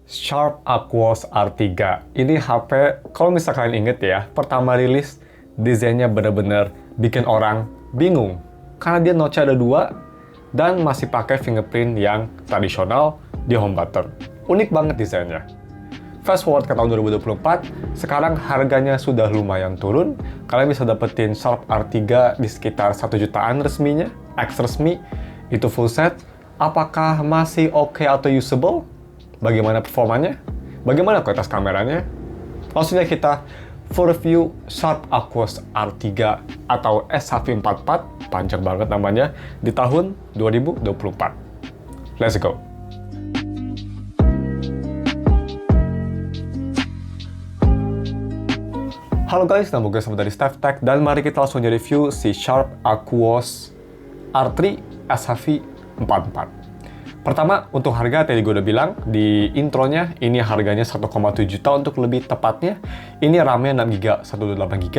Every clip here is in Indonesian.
Sharp Aquos R3. Ini HP, kalau misalkan kalian inget ya, pertama rilis, desainnya bener-bener bikin orang bingung. Karena dia notch ada dua, dan masih pakai fingerprint yang tradisional di home button. Unik banget desainnya. Fast forward ke tahun 2024, sekarang harganya sudah lumayan turun. Kalian bisa dapetin Sharp R3 di sekitar 1 jutaan resminya, X resmi, itu full set. Apakah masih oke atau usable? Bagaimana performanya? Bagaimana kualitas kameranya? Langsung aja kita full review Sharp Aquos R3 atau SHV44, panjang banget namanya, di tahun 2024. Let's go! Halo guys, nama gue Sam dari StephTech, dan mari kita langsung aja review si Sharp Aquos R3 SHV44. Pertama, untuk harga tadi gue udah bilang di intronya, ini harganya 1,7 juta untuk lebih tepatnya. Ini RAM-nya 6GB, 128GB,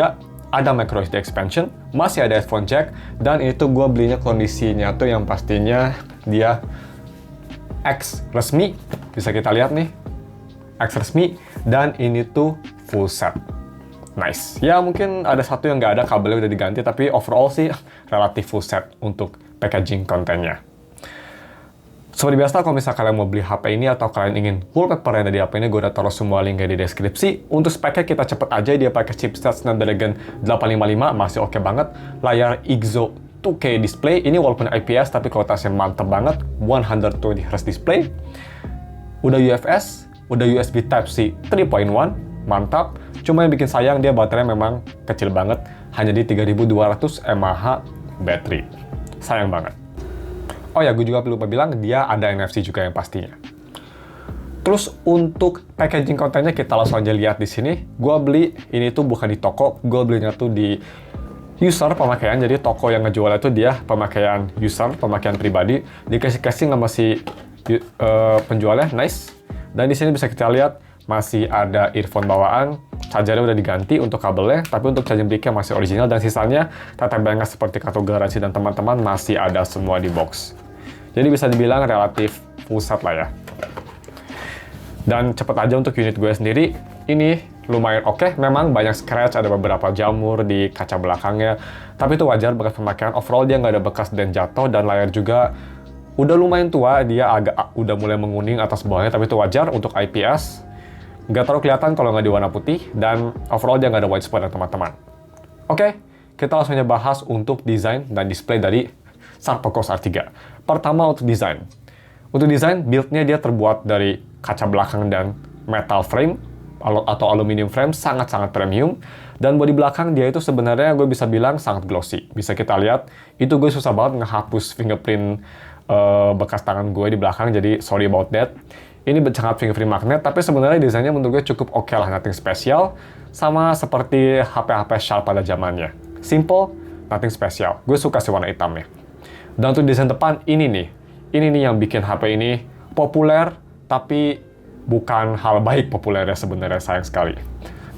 ada microSD expansion, masih ada headphone jack, dan itu gue belinya kondisinya tuh yang pastinya dia X resmi, bisa kita lihat nih, X resmi, dan ini tuh full set. Nice. Ya mungkin ada satu yang nggak ada, kabelnya udah diganti, tapi overall sih relatif full set untuk packaging kontennya. Seperti biasa, kalau misalnya kalian mau beli HP ini atau kalian ingin wallpaper yang ada di HP ini, gue udah taruh semua linknya di deskripsi. Untuk speknya kita cepet aja, dia pakai chipset Snapdragon 855, masih oke banget. Layar IGZO 2K display, ini walaupun IPS tapi kualitasnya mantep banget, 120Hz display. Udah UFS, udah USB Type-C 3.1, mantap. Cuma yang bikin sayang, dia baterainya memang kecil banget, hanya di 3200 mAh baterai. Sayang banget. Oh ya, gue juga lupa bilang, dia ada NFC juga yang pastinya. Terus untuk packaging kontennya kita langsung aja lihat di sini. Gue beli ini tuh bukan di toko, gue belinya tuh di user pemakaian. Jadi toko yang ngejual itu dia pemakaian user, pemakaian pribadi. Dikasih casing sama si penjualnya, nice. Dan di sini bisa kita lihat masih ada earphone bawaan, chargernya udah diganti untuk kabelnya, tapi untuk charging bricknya masih original, dan sisanya tata banget seperti kartu garansi dan teman-teman masih ada semua di box. Jadi bisa dibilang relatif full set lah ya. Dan cepet aja untuk unit gue sendiri, ini lumayan oke. Memang banyak scratch, ada beberapa jamur di kaca belakangnya, tapi itu wajar bekas pemakaian. Overall dia nggak ada bekas dan jatuh, dan layar juga udah lumayan tua, dia udah mulai menguning atas bawahnya, tapi itu wajar untuk IPS. Nggak terlalu kelihatan kalau nggak di warna putih, dan overall dia nggak ada white spot ya teman-teman. Oke, kita langsung aja bahas untuk desain dan display dari Sharp Aquos R3. Pertama untuk desain. Untuk desain, build-nya dia terbuat dari kaca belakang dan metal frame atau aluminium frame, sangat-sangat premium. Dan bodi belakang dia itu sebenarnya gue bisa bilang sangat glossy. Bisa kita lihat, itu gue susah banget ngehapus fingerprint bekas tangan gue di belakang, jadi sorry about that. Ini sangat fingerprint magnet, tapi sebenarnya desainnya menurut gue cukup oke lah, nothing special. Sama seperti HP-HP Sharp pada zamannya. Simple, nothing special. Gue suka sih warna hitamnya. Dan untuk desain depan, ini nih yang bikin HP ini populer, tapi bukan hal baik populernya sebenarnya, sayang sekali.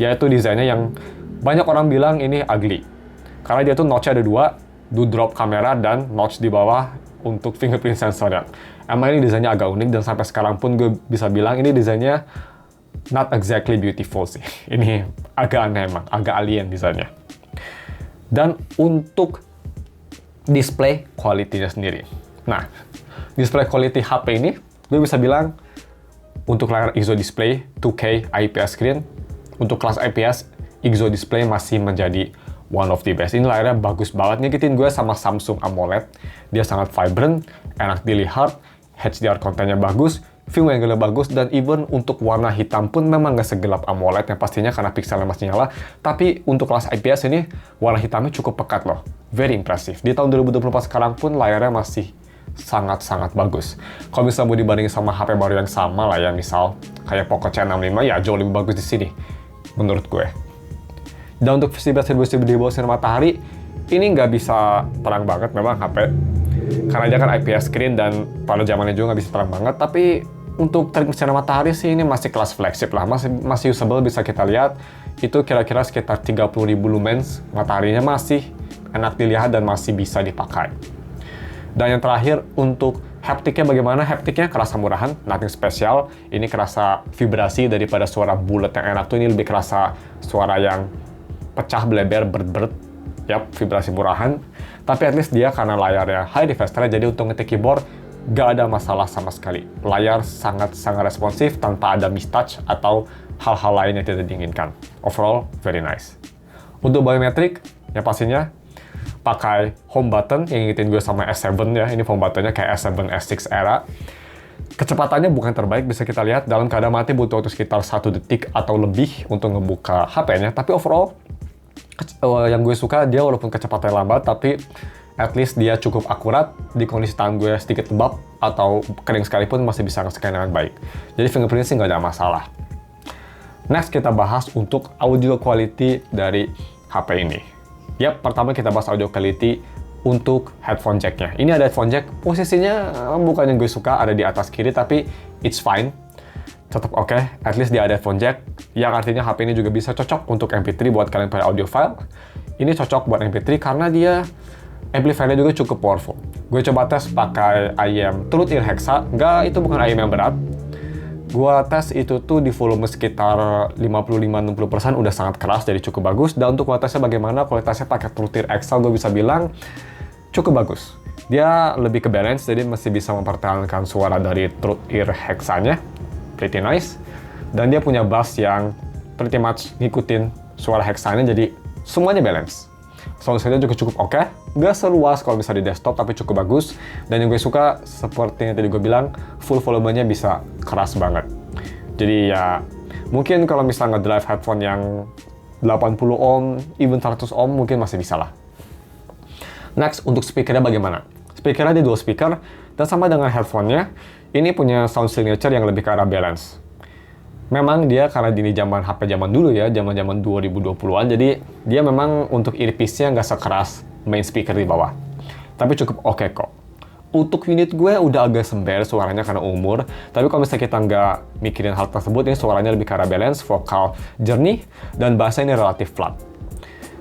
Yaitu desainnya yang banyak orang bilang ini ugly. Karena dia tuh notch-nya ada dua, do drop kamera, dan notch di bawah untuk fingerprint sensornya. Emang ini desainnya agak unik, dan sampai sekarang pun gue bisa bilang ini desainnya not exactly beautiful sih. Ini agak aneh emang, agak alien desainnya. Dan untuk display quality-nya sendiri. Nah, display quality HP ini, gue bisa bilang untuk layar IGZO display 2K IPS screen, untuk kelas IPS, IGZO display masih menjadi one of the best. Ini layarnya bagus banget, nyekitin gue sama Samsung AMOLED. Dia sangat vibrant, enak dilihat, HDR kontennya bagus, film angle bagus, dan even untuk warna hitam pun memang nggak segelap AMOLED yang pastinya karena pixelnya masih nyala. Tapi untuk kelas IPS ini, warna hitamnya cukup pekat loh. Very impressive. Di tahun 2024 sekarang pun layarnya masih sangat-sangat bagus. Kalau misalnya mau dibandingin sama HP baru yang sama lah ya, misal kayak Poco C65, ya jauh lebih bagus di sini, menurut gue. Dan untuk visibilitas di bawah sinar matahari, ini nggak bisa terang banget memang HP. Karena dia kan IPS screen dan pada zamannya juga nggak bisa terang banget, tapi untuk terik sinar matahari sih ini masih kelas flagship lah, masih usable. Bisa kita lihat itu kira-kira sekitar 30.000 lumens, mataharinya masih enak dilihat dan masih bisa dipakai. Dan yang terakhir untuk Haptiknya bagaimana? Haptiknya kerasa murahan, nothing spesial. Ini kerasa vibrasi daripada suara bulat yang enak tuh, ini lebih kerasa suara yang pecah beleber, bert-bert. Yap, vibrasi murahan. Tapi at least dia karena layarnya high refresh rate, jadi untuk ngetik keyboard gak ada masalah sama sekali. Layar sangat-sangat responsif tanpa ada mistouch atau hal-hal lain yang tidak diinginkan. Overall, very nice. Untuk biometrik, ya pastinya pakai home button yang ngingetin gue sama S7 ya. Ini home buttonnya kayak S7, S6 era. Kecepatannya bukan terbaik, bisa kita lihat dalam keadaan mati butuh waktu sekitar 1 detik atau lebih untuk ngebuka HP-nya. Tapi overall, yang gue suka dia walaupun kecepatannya lambat, tapi at least dia cukup akurat di kondisi tangan gue sedikit lembab atau kering sekalipun masih bisa nge-scan dengan baik. Jadi fingerprint sih nggak ada masalah. Next kita bahas untuk audio quality dari HP ini. Yap, pertama kita bahas audio quality untuk headphone jack-nya. Ini ada headphone jack, posisinya bukan yang gue suka, ada di atas kiri, tapi it's fine. Tetap oke, at least dia ada headphone jack, yang artinya HP ini juga bisa cocok untuk MP3 buat kalian pada audiophile. Ini cocok buat MP3 karena dia amplifiernya juga cukup powerful. Gue coba tes pakai IEM Truth Ear Hexa, itu bukan IEM yang berat. Gua tes itu tuh di volume sekitar 55-60% udah sangat keras, jadi cukup bagus. Dan untuk kualitasnya bagaimana? Kualitasnya pakai Truth Ear Hexa, gue bisa bilang cukup bagus. Dia lebih ke balance, jadi masih bisa mempertahankan suara dari Truth Ear Hexa-nya. Pretty nice. Dan dia punya bass yang pretty much ngikutin suara Hexa-nya, jadi semuanya balance. Sound systemnya juga cukup oke, gak seluas kalau bisa di desktop tapi cukup bagus. Dan yang gue suka seperti yang tadi gue bilang, full volumenya bisa keras banget. Jadi ya mungkin kalau misalnya nge-drive headphone yang 80 ohm, even 100 ohm mungkin masih bisa lah. Next, untuk speakernya bagaimana? Speakernya ada 2 speaker, dan sama dengan headphone-nya, ini punya sound signature yang lebih ke arah balance. Memang dia karena di zaman HP zaman dulu ya, zaman 2020-an, jadi dia memang untuk earpiece-nya nggak sekeras main speaker di bawah. Tapi cukup oke kok. Untuk unit gue udah agak sember suaranya karena umur, tapi kalau misalnya kita nggak mikirin hal tersebut, ini suaranya lebih ke arah balance, vokal jernih, dan bahasa ini relatif flat.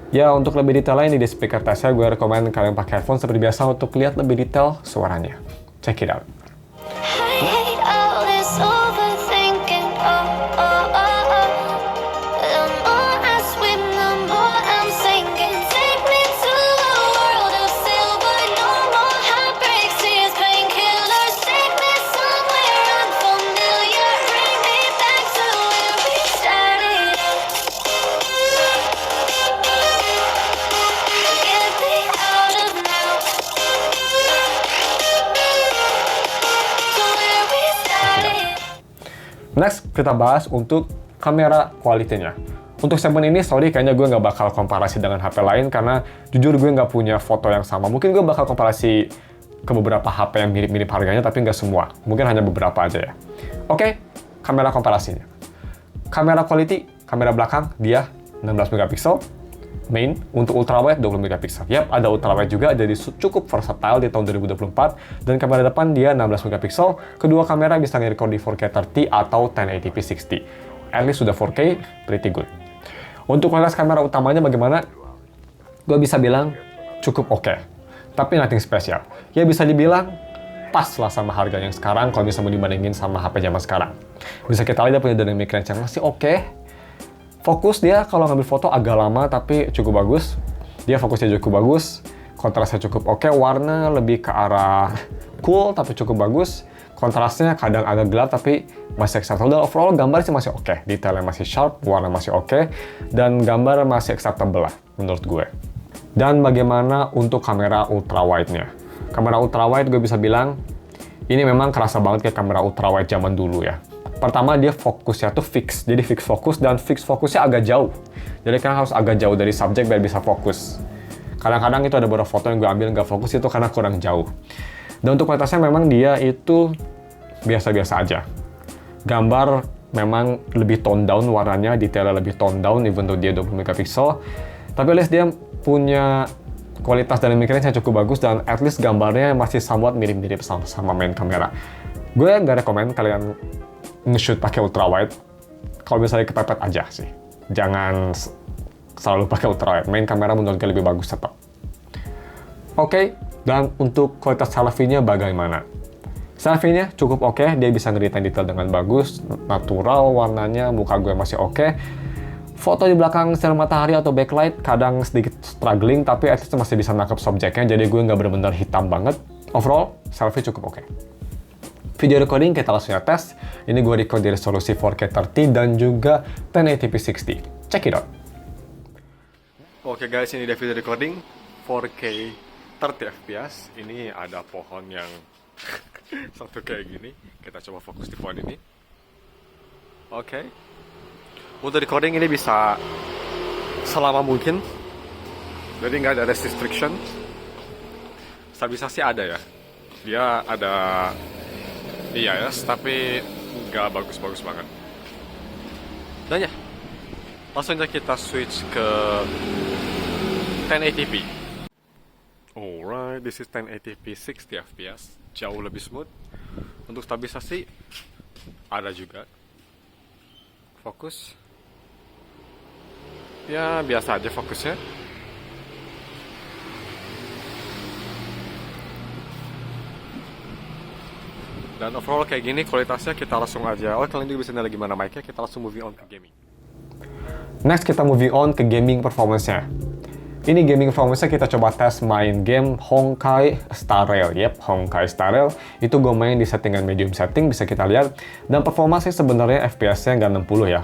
Ya, untuk lebih detailnya ini di speaker testnya, gue rekomen kalian pakai headphone seperti biasa untuk lihat lebih detail suaranya. Check it out. Next, kita bahas untuk kamera kualitinya. Untuk segmen ini, sorry, kayaknya gue nggak bakal komparasi dengan HP lain karena jujur gue nggak punya foto yang sama. Mungkin gue bakal komparasi ke beberapa HP yang mirip-mirip harganya, tapi nggak semua. Mungkin hanya beberapa aja ya. Oke, kamera komparasinya. Kamera quality, kamera belakang, dia 16 megapiksel. Main, untuk ultrawide 20 megapiksel. Yap, ada ultrawide juga, jadi cukup versatile di tahun 2024. Dan kamera depan dia 16 megapiksel. Kedua kamera bisa nge-record di 4K 30 atau 1080p 60. At least sudah 4K, pretty good. Untuk kualitas kamera utamanya bagaimana? Gue bisa bilang cukup oke. Tapi nothing spesial. Ya bisa dibilang pas lah sama harga yang sekarang kalau bisa mau dibandingin sama HP zaman sekarang. Bisa kita lihat dia punya dynamic range yang masih oke. Fokus dia kalau ngambil foto agak lama tapi cukup bagus. Dia fokusnya cukup bagus, kontrasnya cukup oke, warna lebih ke arah cool tapi cukup bagus. Kontrasnya kadang agak gelap tapi masih acceptable. Dan overall gambar sih masih oke, detailnya masih sharp, warna masih oke, dan gambar masih acceptable lah menurut gue. Dan bagaimana untuk kamera ultrawide-nya? Kamera ultrawide gue bisa bilang ini memang kerasa banget kayak kamera ultrawide zaman dulu ya. Pertama, dia fokusnya tuh fix. Jadi fix fokus, dan fix fokusnya agak jauh. Jadi kan harus agak jauh dari subjek biar bisa fokus. Kadang-kadang itu ada beberapa foto yang gue ambil nggak fokus itu karena kurang jauh. Dan untuk kualitasnya memang dia itu biasa-biasa aja. Gambar memang lebih tone down warnanya, detailnya lebih tone down, even though dia 20 megapiksel. Tapi at least dia punya kualitas dynamic range yang cukup bagus, dan at least gambarnya masih somewhat mirip-mirip sama main kamera. Gue nggak rekomen kalian nge-shoot pakai ultrawide. Kalau misalnya kepepet aja sih. Jangan selalu pakai ultrawide. Main kamera menurut gue lebih bagus tetap. Oke, dan untuk kualitas selfie-nya bagaimana? Selfie-nya cukup oke, dia bisa ngeditain detail dengan bagus, natural warnanya, muka gue masih oke. Foto di belakang sinar matahari atau backlight kadang sedikit struggling, tapi at least masih bisa nangkep subjeknya, jadi gue nggak bener-bener hitam banget. Overall, selfie cukup oke. Video recording kita langsung tes. Ini gue record di resolusi 4K 30 dan juga 1080p 60. Check it out. Oke guys, ini dia video recording 4K 30 fps. Ini ada pohon yang satu kayak gini. Kita coba fokus di pohon ini. Oke. Untuk recording ini bisa selama mungkin. Jadi nggak ada restriction. Stabilisasi ada ya. Dia ada IIS tapi nggak bagus-bagus banget. Dan ya, langsung aja kita switch ke 1080p. Alright, this is 1080p 60 fps, jauh lebih smooth. Untuk stabilisasi ada juga. Fokus, ya biasa aja fokusnya. Dan overall kayak gini kualitasnya. Kita langsung aja, kalian juga bisa nilai gimana mic-nya. Kita langsung moving on ke gaming. Next kita moving on ke gaming performance-nya. Ini gaming performance-nya kita coba tes main game Honkai Star Rail. Yep, Honkai Star Rail. Itu gue main di settingan medium setting, bisa kita lihat. Dan performanya sebenarnya FPS-nya nggak 60 ya.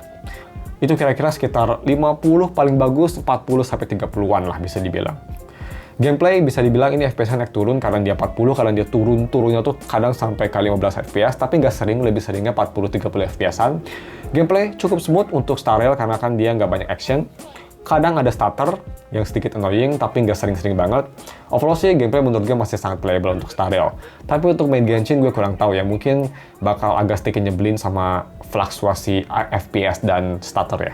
Itu kira-kira sekitar 50 paling bagus, 40-30-an lah bisa dibilang. Gameplay bisa dibilang ini FPS-nya naik turun, kadang dia 40, kadang dia turunnya tuh kadang sampai ke 15 FPS, tapi nggak sering, lebih seringnya 40-30 FPS-an. Gameplay cukup smooth untuk Star Rail karena kan dia nggak banyak action. Kadang ada stutter yang sedikit annoying, tapi nggak sering-sering banget. Overall sih gameplay menurut gue masih sangat playable untuk Star Rail. Tapi untuk main Genshin gue kurang tahu ya, mungkin bakal agak sedikit nyebelin sama fluktuasi FPS dan stutter ya.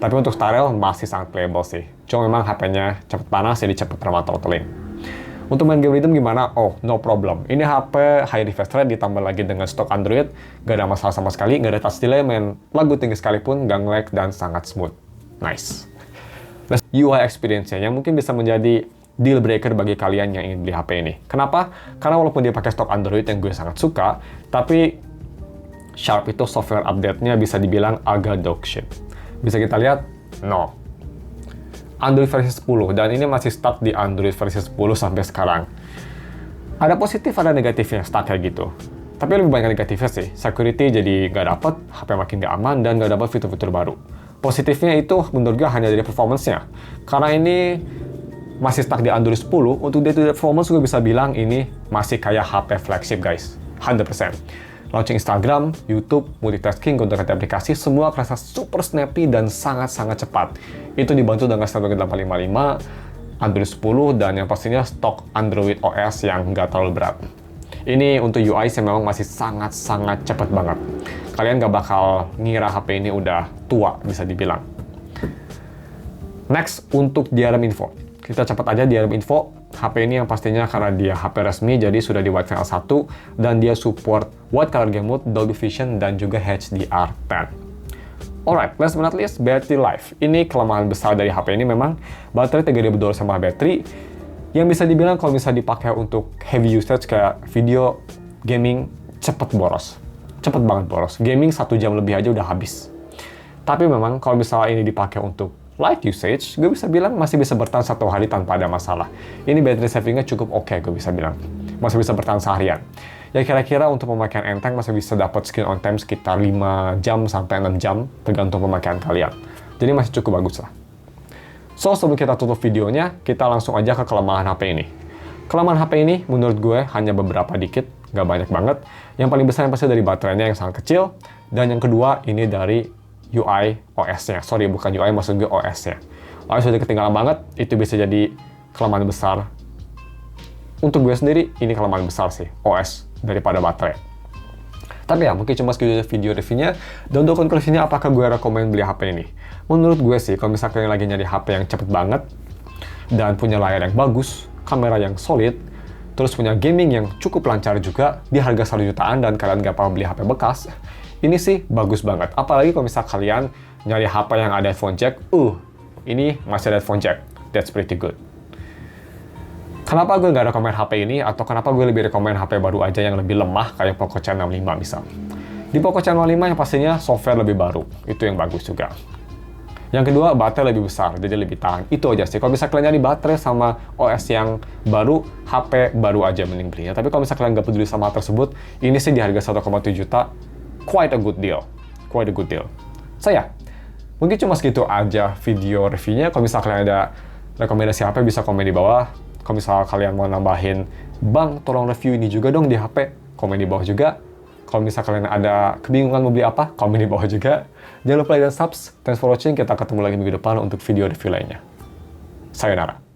Tapi untuk Star Rail masih sangat playable sih. Cuma memang HP-nya cepet panas, jadi cepet throttling. Untuk main game rhythm gimana? Oh, no problem. Ini HP high refresh rate ditambah lagi dengan stok Android. Gak ada masalah sama sekali, gak ada touch delay, main lagu tinggi sekalipun, gak nge-lag, dan sangat smooth. Nice. Nah, UI experience-nya mungkin bisa menjadi deal breaker bagi kalian yang ingin beli HP ini. Kenapa? Karena walaupun dia pakai stok Android yang gue sangat suka, tapi Sharp itu software update-nya bisa dibilang agak dog shit. Bisa kita lihat, no. Android versi 10, dan ini masih stuck di Android versi 10 sampai sekarang. Ada positif, ada negatifnya, stuck kayak gitu. Tapi lebih banyak negatifnya sih. Security jadi nggak dapet, HP makin nggak aman, dan nggak dapet fitur-fitur baru. Positifnya itu menurut gue hanya dari performance-nya. Karena ini masih stuck di Android 10, untuk day-to-day performance gue bisa bilang ini masih kayak HP flagship guys. 100%. Launching Instagram, YouTube, multitasking, gonta-ganti aplikasi, semua kerasa super snappy dan sangat-sangat cepat. Itu dibantu dengan Snapdragon 855, Android 10, dan yang pastinya stok Android OS yang nggak terlalu berat. Ini untuk UI sih memang masih sangat-sangat cepat banget. Kalian nggak bakal ngira HP ini udah tua, bisa dibilang. Next, untuk DRM info. Kita cepat aja DRM info. HP ini yang pastinya karena dia HP resmi, jadi sudah di Wi-Fi L1, dan dia support Wide Color Game Mode, Dolby Vision, dan juga HDR10. Alright, last but not least, battery life. Ini kelemahan besar dari HP ini memang, baterai 3000 mAh baterai, yang bisa dibilang kalau misalnya dipakai untuk heavy usage kayak video, gaming, cepet boros. Cepet banget boros. Gaming 1 jam lebih aja udah habis. Tapi memang kalau misalnya ini dipakai untuk light usage, gue bisa bilang masih bisa bertahan 1 hari tanpa ada masalah. Ini battery savingnya cukup oke, gue bisa bilang. Masih bisa bertahan seharian. Ya kira-kira untuk pemakaian enteng masih bisa dapat screen on time sekitar 5 jam sampai 6 jam, tergantung pemakaian kalian. Jadi masih cukup bagus lah. So, sebelum kita tutup videonya, kita langsung aja ke kelemahan HP ini. Kelemahan HP ini menurut gue hanya beberapa dikit, nggak banyak banget. Yang paling besar yang pasti dari baterainya yang sangat kecil, dan yang kedua ini dari UI OS-nya. Sorry, bukan UI, maksud gue OS-nya. OS sudah ketinggalan banget, itu bisa jadi kelemahan besar. Untuk gue sendiri, ini kelemahan besar sih, OS daripada baterai. Tapi ya, mungkin cuma segitu video reviewnya. Dan untuk konklusinya, apakah gue rekomen beli HP ini? Menurut gue sih, kalau misalnya kalian lagi nyari HP yang cepet banget, dan punya layar yang bagus, kamera yang solid, terus punya gaming yang cukup lancar juga, di harga 1 jutaan dan kalian gak paham beli HP bekas, ini sih bagus banget. Apalagi kalau misalnya kalian nyari HP yang ada headphone jack, ini masih ada headphone jack. That's pretty good. Kenapa gue nggak rekomen HP ini, atau kenapa gue lebih rekomen HP baru aja yang lebih lemah, kayak Poco C65 misal. Di Poco C65 yang pastinya software lebih baru, itu yang bagus juga. Yang kedua, baterai lebih besar, jadi lebih tahan. Itu aja sih. Kalau bisa kalian nyari baterai sama OS yang baru, HP baru aja mending belinya. Tapi kalau misalnya kalian nggak peduli sama hal tersebut, ini sih di harga 1,7 juta, quite a good deal. Quite a good deal. Mungkin cuma segitu aja video reviewnya. Kalau misalnya kalian ada rekomendasi HP, bisa komen di bawah. Kalau misalnya kalian mau nambahin, Bang, tolong review ini juga dong di HP, komen di bawah juga. Kalau misalnya kalian ada kebingungan mau beli apa, komen di bawah juga. Jangan lupa like dan subs. Thanks for watching. Kita ketemu lagi minggu depan untuk video review lainnya. Sayonara.